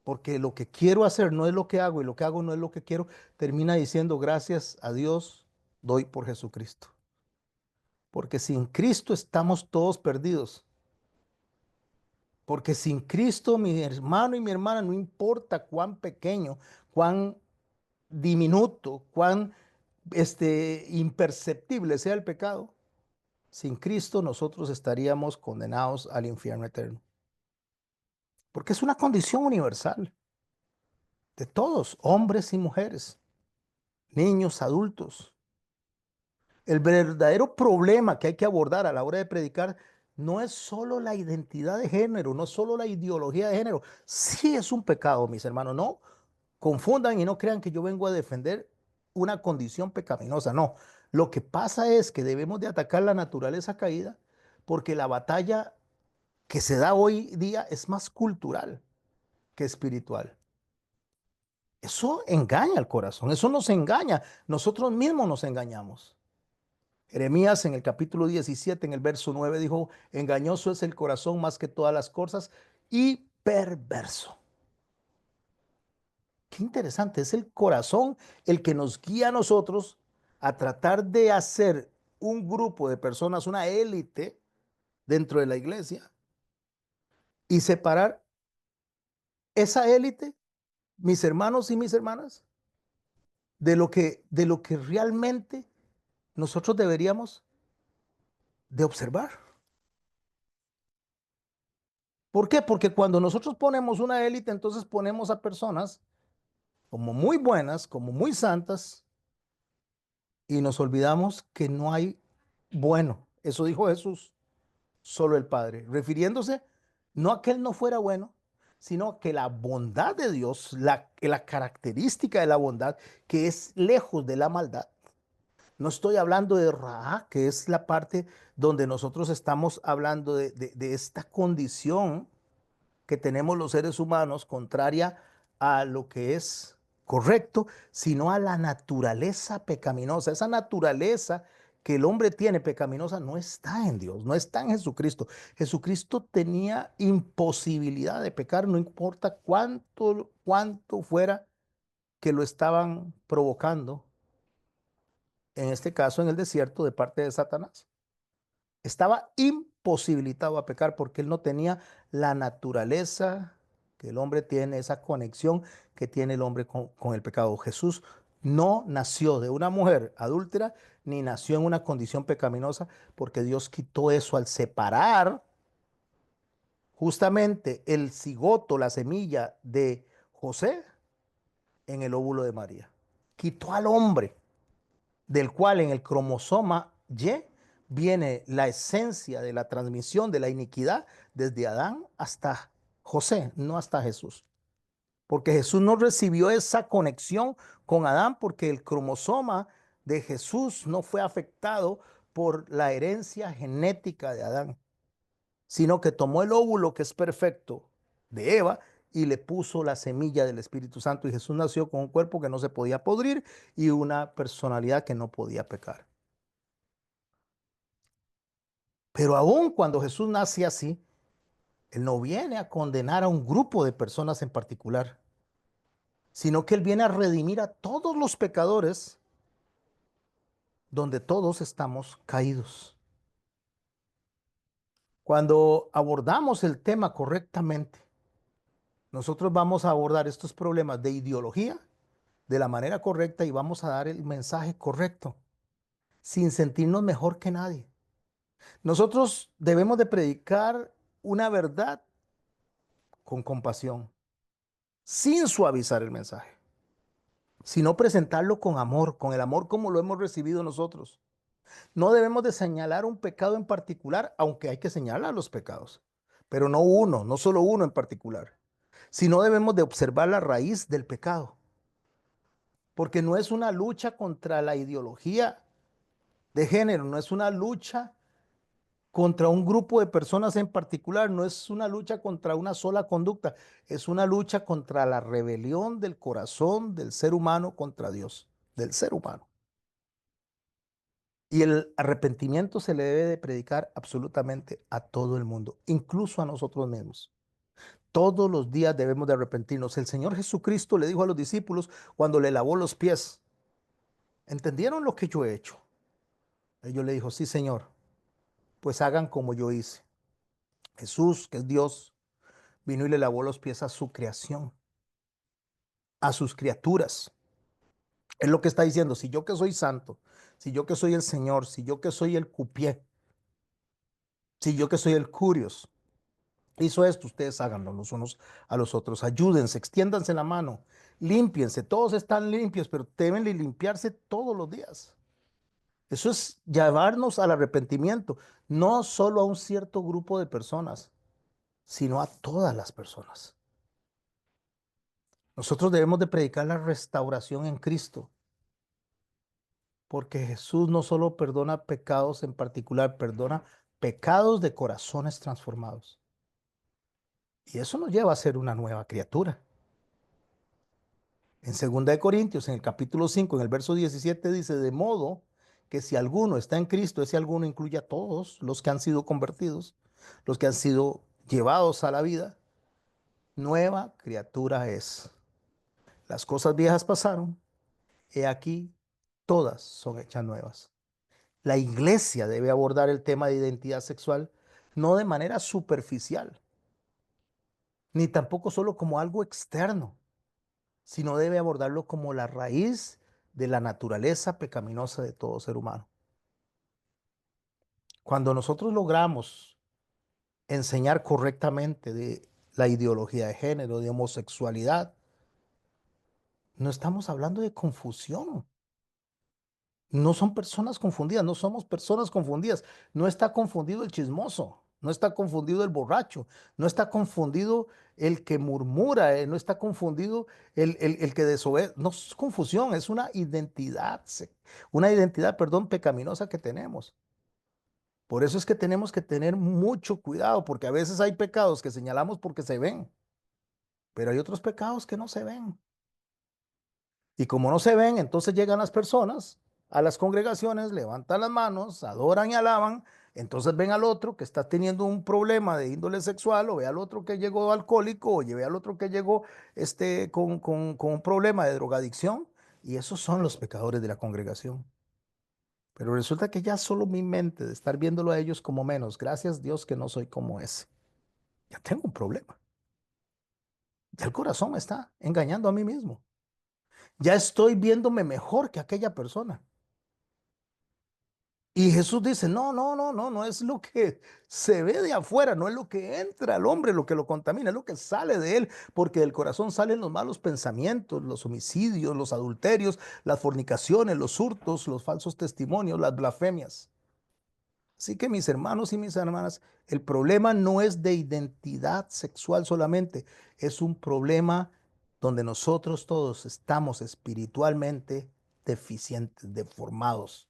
porque lo que quiero hacer no es lo que hago y lo que hago no es lo que quiero, termina diciendo gracias a Dios doy por Jesucristo. Porque sin Cristo estamos todos perdidos. Porque sin Cristo, mi hermano y mi hermana, no importa cuán pequeño, cuán diminuto, cuán imperceptible sea el pecado, sin Cristo nosotros estaríamos condenados al infierno eterno. Porque es una condición universal de todos, hombres y mujeres, niños, adultos. El verdadero problema que hay que abordar a la hora de predicar no es solo la identidad de género, no es solo la ideología de género. Sí es un pecado, mis hermanos, no confundan y no crean que yo vengo a defender una condición pecaminosa, no. Lo que pasa es que debemos de atacar la naturaleza caída porque la batalla que se da hoy día es más cultural que espiritual. Eso engaña al corazón, eso nos engaña, nosotros mismos nos engañamos. Jeremías en el capítulo 17, en el verso 9, dijo, engañoso es el corazón más que todas las cosas y perverso. Qué interesante, es el corazón el que nos guía a nosotros a tratar de hacer un grupo de personas, una élite dentro de la iglesia y separar esa élite, mis hermanos y mis hermanas, de lo que realmente nosotros deberíamos de observar. ¿Por qué? Porque cuando nosotros ponemos una élite, entonces ponemos a personas como muy buenas, como muy santas, y nos olvidamos que no hay bueno. Eso dijo Jesús, solo el Padre, refiriéndose no a que Él no fuera bueno, sino que la bondad de Dios, la característica de la bondad, que es lejos de la maldad. No estoy hablando de Ra, que es la parte donde nosotros estamos hablando de esta condición que tenemos los seres humanos, contraria a lo que es correcto, sino a la naturaleza pecaminosa. Esa naturaleza que el hombre tiene pecaminosa no está en Dios, no está en Jesucristo. Jesucristo tenía imposibilidad de pecar, no importa cuánto fuera que lo estaban provocando, en este caso en el desierto de parte de Satanás. Estaba imposibilitado a pecar porque él no tenía la naturaleza que el hombre tiene, esa conexión que tiene el hombre con el pecado. Jesús no nació de una mujer adúltera ni nació en una condición pecaminosa porque Dios quitó eso al separar justamente el cigoto, la semilla de José en el óvulo de María. Quitó al hombre del cual en el cromosoma Y viene la esencia de la transmisión de la iniquidad desde Adán hasta José, no hasta Jesús. Porque Jesús no recibió esa conexión con Adán porque el cromosoma de Jesús no fue afectado por la herencia genética de Adán, sino que tomó el óvulo que es perfecto de Eva y le puso la semilla del Espíritu Santo y Jesús nació con un cuerpo que no se podía podrir y una personalidad que no podía pecar. Pero aún cuando Jesús nace así, Él no viene a condenar a un grupo de personas en particular, sino que Él viene a redimir a todos los pecadores donde todos estamos caídos. Cuando abordamos el tema correctamente, nosotros vamos a abordar estos problemas de ideología de la manera correcta y vamos a dar el mensaje correcto, sin sentirnos mejor que nadie. Nosotros debemos de predicar una verdad con compasión, sin suavizar el mensaje, sino presentarlo con amor, con el amor como lo hemos recibido nosotros. No debemos de señalar un pecado en particular, aunque hay que señalar los pecados, pero no uno, no solo uno en particular, sino debemos de observar la raíz del pecado, porque no es una lucha contra la ideología de género, no es una lucha contra un grupo de personas en particular, no es una lucha contra una sola conducta, es una lucha contra la rebelión del corazón del ser humano contra Dios, del ser humano. Y el arrepentimiento se le debe de predicar absolutamente a todo el mundo, incluso a nosotros mismos. Todos los días debemos de arrepentirnos. El Señor Jesucristo le dijo a los discípulos cuando le lavó los pies, ¿entendieron lo que yo he hecho? Ellos le dijo, sí, Señor, pues hagan como yo hice. Jesús, que es Dios, vino y le lavó los pies a su creación, a sus criaturas. Es lo que está diciendo, si yo que soy santo, si yo que soy el Señor, si yo que soy el cupié, si yo que soy el curios, hizo esto, ustedes háganlo los unos a los otros, ayúdense, extiéndanse la mano, límpiense, todos están limpios, pero deben limpiarse todos los días. Eso es llevarnos al arrepentimiento, no solo a un cierto grupo de personas, sino a todas las personas. Nosotros debemos de predicar la restauración en Cristo, porque Jesús no solo perdona pecados en particular, perdona pecados de corazones transformados. Y eso nos lleva a ser una nueva criatura. En 2 Corintios, en el capítulo 5, en el verso 17, dice, de modo que si alguno está en Cristo, ese alguno incluye a todos los que han sido convertidos, los que han sido llevados a la vida, nueva criatura es. Las cosas viejas pasaron, he aquí, todas son hechas nuevas. La iglesia debe abordar el tema de identidad sexual no de manera superficial, ni tampoco solo como algo externo, sino debe abordarlo como la raíz de la naturaleza pecaminosa de todo ser humano. Cuando nosotros logramos enseñar correctamente de la ideología de género, de homosexualidad, no estamos hablando de confusión. No son personas confundidas, no somos personas confundidas. No está confundido el chismoso, no está confundido el borracho, no está confundido el que murmura, no está confundido el que desobedece. No es confusión, es una identidad, perdón, pecaminosa que tenemos. Por eso es que tenemos que tener mucho cuidado, porque a veces hay pecados que señalamos porque se ven, pero hay otros pecados que no se ven. Y como no se ven, entonces llegan las personas a las congregaciones, levantan las manos, adoran y alaban, entonces ven al otro que está teniendo un problema de índole sexual, o ve al otro que llegó alcohólico, o ve al otro que llegó con un problema de drogadicción, y esos son los pecadores de la congregación. Pero resulta que ya solo mi mente de estar viéndolo a ellos como menos, gracias Dios que no soy como ese, ya tengo un problema. Ya el corazón me está engañando a mí mismo. Ya estoy viéndome mejor que aquella persona. Y Jesús dice, no, no, no, no, no es lo que se ve de afuera, no es lo que entra al hombre lo que lo contamina, es lo que sale de él, porque del corazón salen los malos pensamientos, los homicidios, los adulterios, las fornicaciones, los hurtos, los falsos testimonios, las blasfemias. Así que mis hermanos y mis hermanas, el problema no es de identidad sexual solamente, es un problema donde nosotros todos estamos espiritualmente deficientes, deformados.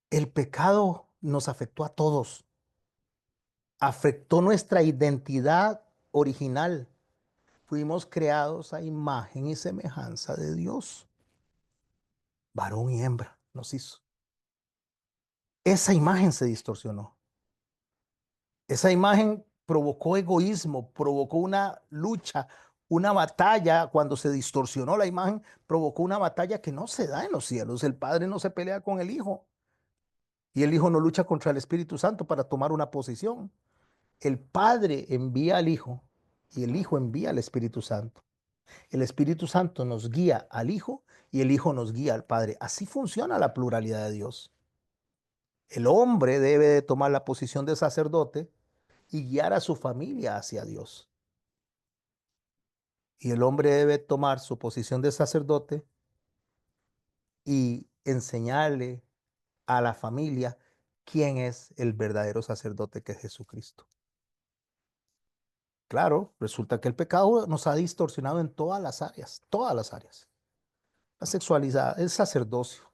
El pecado nos afectó a todos, afectó nuestra identidad original. Fuimos creados a imagen y semejanza de Dios. Varón y hembra nos hizo. Esa imagen se distorsionó. Esa imagen provocó egoísmo, provocó una lucha, una batalla. Cuando se distorsionó la imagen, provocó una batalla que no se da en los cielos. El Padre no se pelea con el Hijo y el Hijo no lucha contra el Espíritu Santo para tomar una posición. El Padre envía al Hijo y el Hijo envía al Espíritu Santo. El Espíritu Santo nos guía al Hijo y el Hijo nos guía al Padre. Así funciona la pluralidad de Dios. El hombre debe de tomar la posición de sacerdote y guiar a su familia hacia Dios. Y el hombre debe tomar su posición de sacerdote y enseñarle a la familia quién es el verdadero sacerdote, que es Jesucristo. Claro, resulta que el pecado nos ha distorsionado en todas las áreas, todas las áreas. La sexualidad, el sacerdocio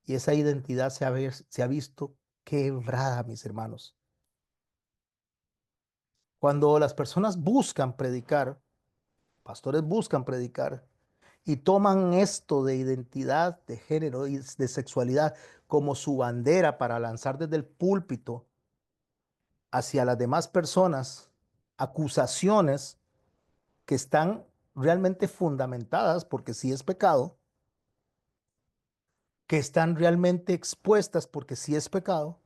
y esa identidad se ha visto quebrada, mis hermanos. Cuando las personas buscan predicar, pastores buscan predicar y toman esto de identidad, de género y de sexualidad como su bandera para lanzar desde el púlpito hacia las demás personas acusaciones que están realmente fundamentadas, porque sí es pecado, que están realmente expuestas porque sí es pecado,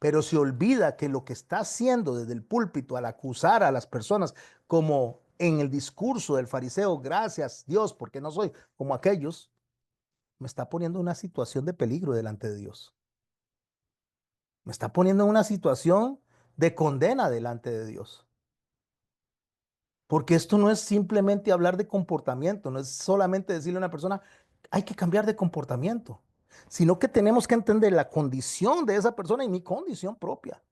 pero se olvida que lo que está haciendo desde el púlpito al acusar a las personas, como en el discurso del fariseo, gracias Dios, porque no soy como aquellos, me está poniendo en una situación de peligro delante de Dios. Me está poniendo en una situación de condena delante de Dios. Porque esto no es simplemente hablar de comportamiento, no es solamente decirle a una persona, hay que cambiar de comportamiento, sino que tenemos que entender la condición de esa persona y mi condición propia.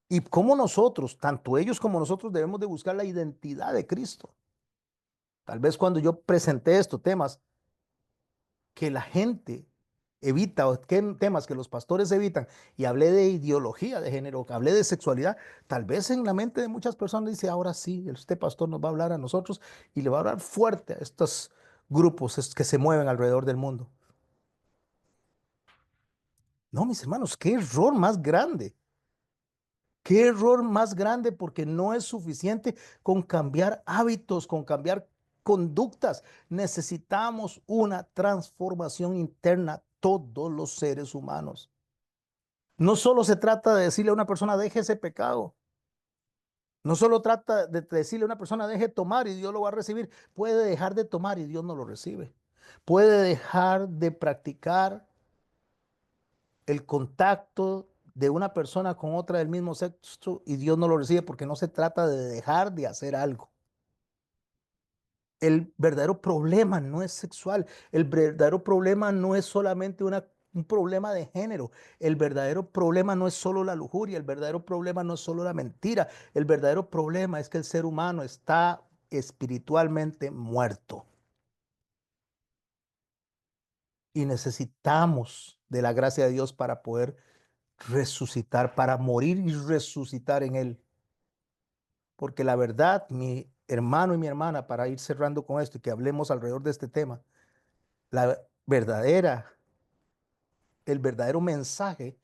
Y cómo nosotros, tanto ellos como nosotros, debemos de buscar la identidad de Cristo. Tal vez cuando yo presenté estos temas, que la gente evita, o que temas que los pastores evitan, y hablé de ideología de género, hablé de sexualidad, tal vez en la mente de muchas personas dice, ahora sí, este pastor nos va a hablar a nosotros y le va a hablar fuerte a estos grupos que se mueven alrededor del mundo. No, mis hermanos, qué error más grande. Qué error más grande, porque no es suficiente con cambiar hábitos, con cambiar conductas. Necesitamos una transformación interna todos los seres humanos. No solo se trata de decirle a una persona, deje ese pecado. No solo trata de decirle a una persona, deje de tomar y Dios lo va a recibir. Puede dejar de tomar y Dios no lo recibe. Puede dejar de practicar el contacto de una persona con otra del mismo sexo y Dios no lo recibe, porque no se trata de dejar de hacer algo. El verdadero problema no es sexual, el verdadero problema no es solamente un problema de género, el verdadero problema no es solo la lujuria, el verdadero problema no es solo la mentira, el verdadero problema es que el ser humano está espiritualmente muerto y necesitamos de la gracia de Dios para poder resucitar, para morir y resucitar en Él. Porque la verdad, mi hermano y mi hermana, para ir cerrando con esto y que hablemos alrededor de este tema, la verdadera, el verdadero mensaje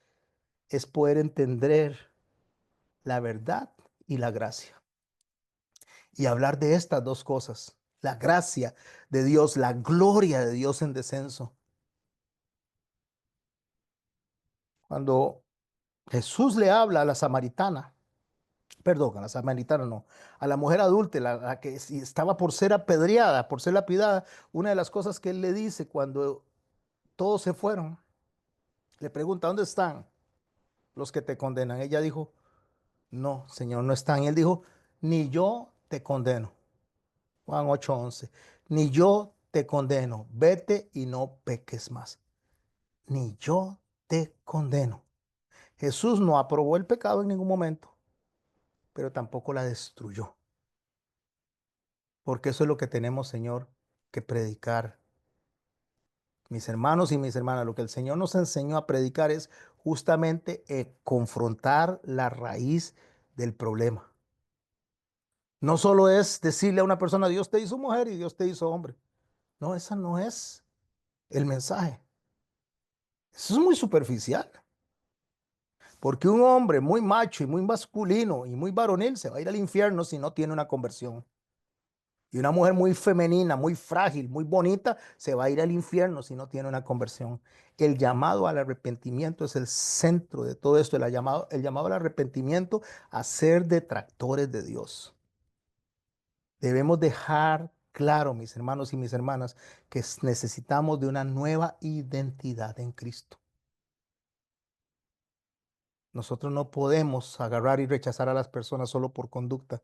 es poder entender la verdad y la gracia. Y hablar de estas dos cosas, la gracia de Dios, la gloria de Dios en descenso. Cuando Jesús le habla a la samaritana, perdón, a la samaritana no, a la mujer adúltera, la que estaba por ser apedreada, por ser lapidada, una de las cosas que él le dice cuando todos se fueron, le pregunta, ¿dónde están los que te condenan? Ella dijo, no, Señor, no están. Y él dijo, ni yo te condeno. Juan 8:11, ni yo te condeno, vete y no peques más. Ni yo te condeno. Jesús no aprobó el pecado en ningún momento, pero tampoco la destruyó. porque eso es lo que tenemos, Señor, que predicar. Mis hermanos y mis hermanas, lo que el Señor nos enseñó a predicar es justamente confrontar la raíz del problema. No solo es decirle a una persona, Dios te hizo mujer y Dios te hizo hombre. No, esa no es el mensaje. Eso es muy superficial. Porque un hombre muy macho y muy masculino y muy varonil se va a ir al infierno si no tiene una conversión. Y una mujer muy femenina, muy frágil, muy bonita, se va a ir al infierno si no tiene una conversión. El llamado al arrepentimiento es el centro de todo esto. El llamado al arrepentimiento a ser detractores de Dios. Debemos dejar claro, mis hermanos y mis hermanas, que necesitamos de una nueva identidad en Cristo. Nosotros no podemos agarrar y rechazar a las personas solo por conducta,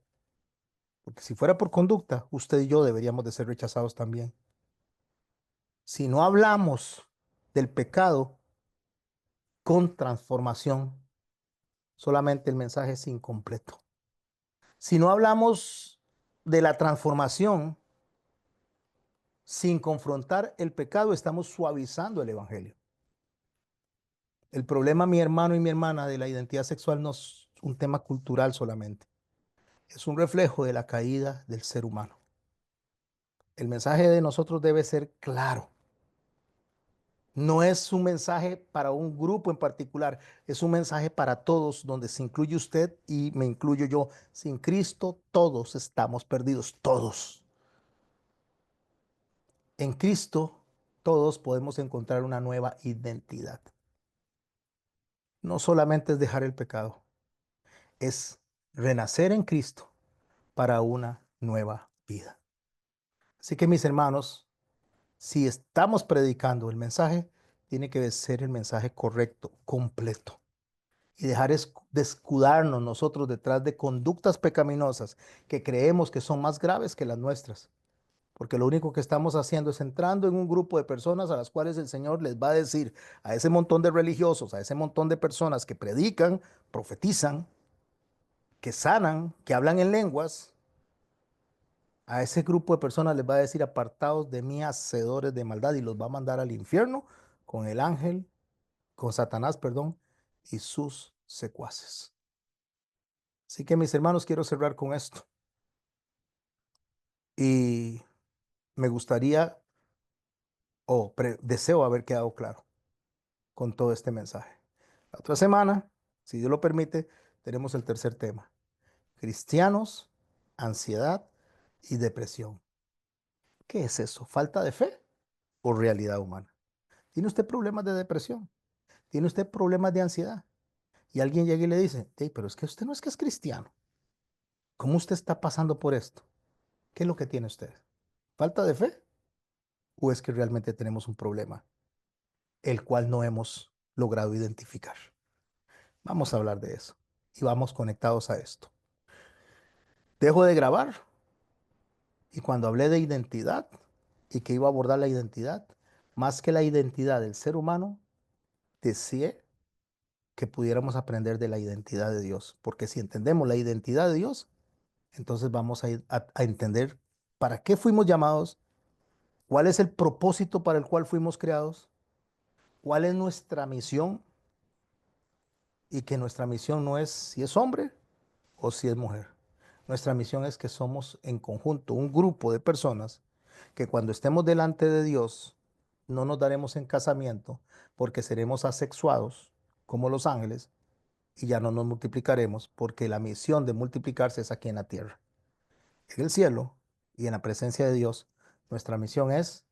porque si fuera por conducta, usted y yo deberíamos de ser rechazados también. Si no hablamos del pecado con transformación, solamente el mensaje es incompleto. Si no hablamos de la transformación sin confrontar el pecado, estamos suavizando el evangelio. El problema, mi hermano y mi hermana, de la identidad sexual no es un tema cultural solamente. Es un reflejo de la caída del ser humano. El mensaje de nosotros debe ser claro. No es un mensaje para un grupo en particular, es un mensaje para todos, donde se incluye usted y me incluyo yo. Sin Cristo todos estamos perdidos, todos. En Cristo todos podemos encontrar una nueva identidad. No solamente es dejar el pecado, es renacer en Cristo para una nueva vida. Así que mis hermanos, si estamos predicando el mensaje, tiene que ser el mensaje correcto, completo. Y dejar de escudarnos nosotros detrás de conductas pecaminosas que creemos que son más graves que las nuestras. Porque lo único que estamos haciendo es entrando en un grupo de personas a las cuales el Señor les va a decir a ese montón de religiosos, a ese montón de personas que predican, profetizan, que sanan, que hablan en lenguas, a ese grupo de personas les va a decir apartados de mí, hacedores de maldad, y los va a mandar al infierno con el ángel, con Satanás, perdón, y sus secuaces. Así que mis hermanos, quiero cerrar con esto. Y me gustaría o deseo haber quedado claro con todo este mensaje. La otra semana, si Dios lo permite, tenemos el tercer tema. Cristianos, ansiedad y depresión. ¿Qué es eso? ¿Falta de fe o realidad humana? ¿Tiene usted problemas de depresión? ¿Tiene usted problemas de ansiedad? Y alguien llega y le dice, hey, pero es que usted no es que es cristiano. ¿Cómo usted está pasando por esto? ¿Qué es lo que tiene usted? ¿Falta de fe? ¿O es que realmente tenemos un problema, el cual no hemos logrado identificar? Vamos a hablar de eso y vamos conectados a esto. Dejo de grabar y cuando hablé de identidad y que iba a abordar la identidad, más que la identidad del ser humano, deseé que pudiéramos aprender de la identidad de Dios, porque si entendemos la identidad de Dios, entonces vamos a entender para qué fuimos llamados, cuál es el propósito para el cual fuimos creados, cuál es nuestra misión y que nuestra misión no es si es hombre o si es mujer. Nuestra misión es que somos en conjunto un grupo de personas que cuando estemos delante de Dios no nos daremos en casamiento porque seremos asexuados como los ángeles y ya no nos multiplicaremos porque la misión de multiplicarse es aquí en la tierra. En el cielo y en la presencia de Dios, nuestra misión es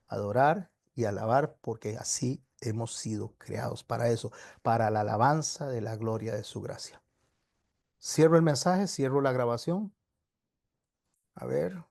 adorar y alabar porque así hemos sido creados para eso, para la alabanza de la gloria de su gracia. Cierro el mensaje, cierro la grabación. A ver.